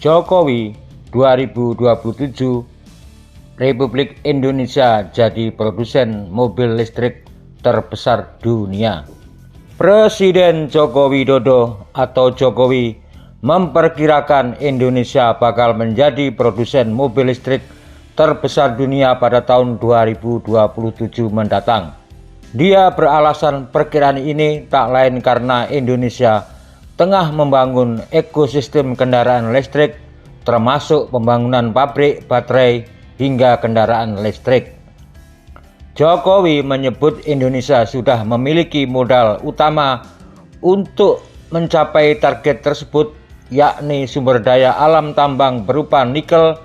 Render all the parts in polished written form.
Jokowi 2027 Republik Indonesia jadi produsen mobil listrik terbesar dunia. Presiden Joko Widodo atau Jokowi memperkirakan Indonesia bakal menjadi produsen mobil listrik terbesar dunia pada tahun 2027 mendatang. Dia beralasan perkiraan ini tak lain karena Indonesia tengah membangun ekosistem kendaraan listrik, termasuk pembangunan pabrik baterai hingga kendaraan listrik. Jokowi menyebut Indonesia sudah memiliki modal utama untuk mencapai target tersebut, yakni sumber daya alam tambang berupa nikel,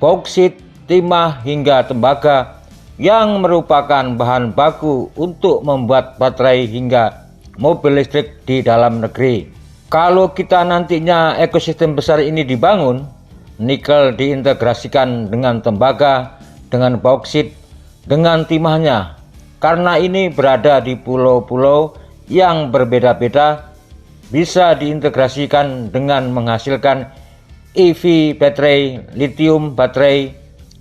bauksit, timah hingga tembaga yang merupakan bahan baku untuk membuat baterai hingga mobil listrik di dalam negeri. Kalau kita nantinya ekosistem besar ini dibangun, nikel diintegrasikan dengan tembaga, dengan bauksit, dengan timahnya. Karena ini berada di pulau-pulau yang berbeda-beda, bisa diintegrasikan dengan menghasilkan EV baterai, lithium baterai.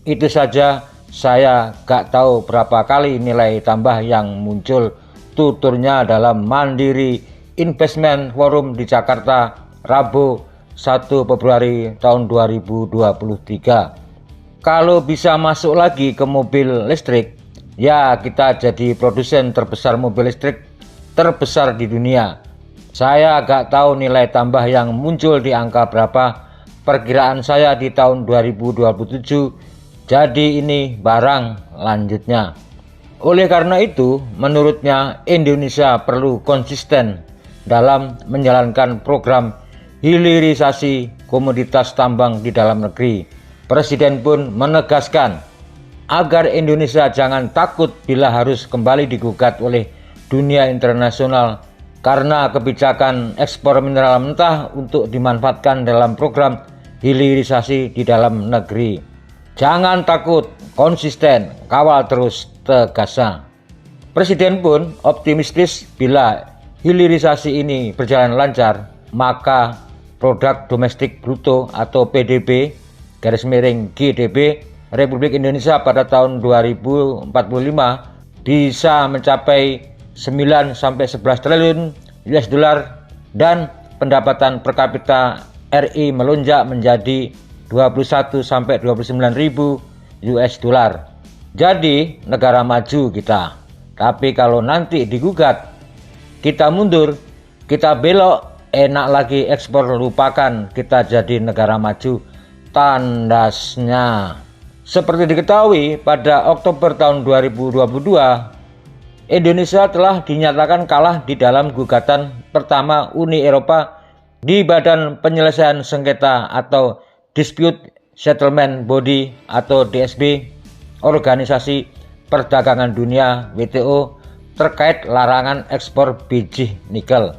Itu saja saya gak tahu berapa kali nilai tambah yang muncul, tuturnya dalam Mandiri Investment Forum di Jakarta, Rabu 1 Februari tahun 2023. Kalau bisa masuk lagi ke mobil listrik, ya kita jadi produsen terbesar mobil listrik terbesar di dunia. Saya agak tahu nilai tambah yang muncul di angka berapa. Perkiraan saya di tahun 2027, jadi ini barang lanjutnya. Oleh karena itu, menurutnya Indonesia perlu konsisten dalam menjalankan program hilirisasi komoditas tambang di dalam negeri. Presiden pun menegaskan agar Indonesia jangan takut bila harus kembali digugat oleh dunia internasional karena kebijakan ekspor mineral mentah untuk dimanfaatkan dalam program hilirisasi di dalam negeri. Jangan takut, konsisten, kawal terus, tegasnya. Presiden pun optimistis bila hilirisasi ini berjalan lancar, maka produk domestik bruto atau PDB (GDP) Republik Indonesia pada tahun 2045 bisa mencapai 9 sampai 11 triliun US dollar dan pendapatan per kapita RI melonjak menjadi 21 sampai 29 ribu US dollar. Jadi negara maju kita. Tapi kalau nanti digugat, kita mundur, kita belok, enak lagi ekspor, lupakan kita jadi negara maju. Tandasnya. Seperti diketahui, pada Oktober tahun 2022, Indonesia telah dinyatakan kalah di dalam gugatan pertama Uni Eropa di Badan Penyelesaian Sengketa atau Dispute Settlement Body atau DSB, Organisasi Perdagangan Dunia WTO, terkait larangan ekspor biji nikel.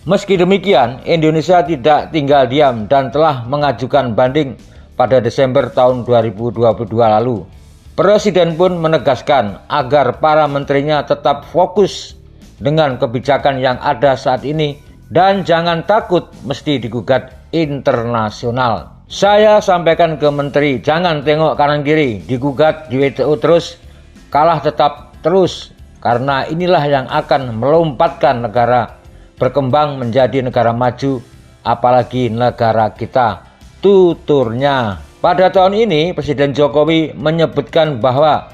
Meski demikian, Indonesia tidak tinggal diam dan telah mengajukan banding pada Desember tahun 2022 lalu. Presiden pun menegaskan agar para menterinya tetap fokus dengan kebijakan yang ada saat ini dan jangan takut mesti digugat internasional. Saya sampaikan ke menteri, jangan tengok kanan kiri, digugat di WTO terus, kalah tetap terus, karena inilah yang akan melompatkan negara berkembang menjadi negara maju, apalagi negara kita. Tuturnya. Pada tahun ini, Presiden Jokowi menyebutkan bahwa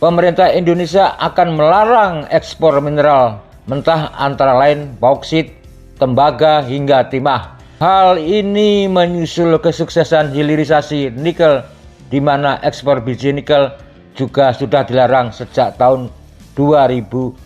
pemerintah Indonesia akan melarang ekspor mineral mentah antara lain bauksit, tembaga hingga timah. Hal ini menyusul kesuksesan hilirisasi nikel, di mana ekspor biji nikel juga sudah dilarang sejak tahun 2020.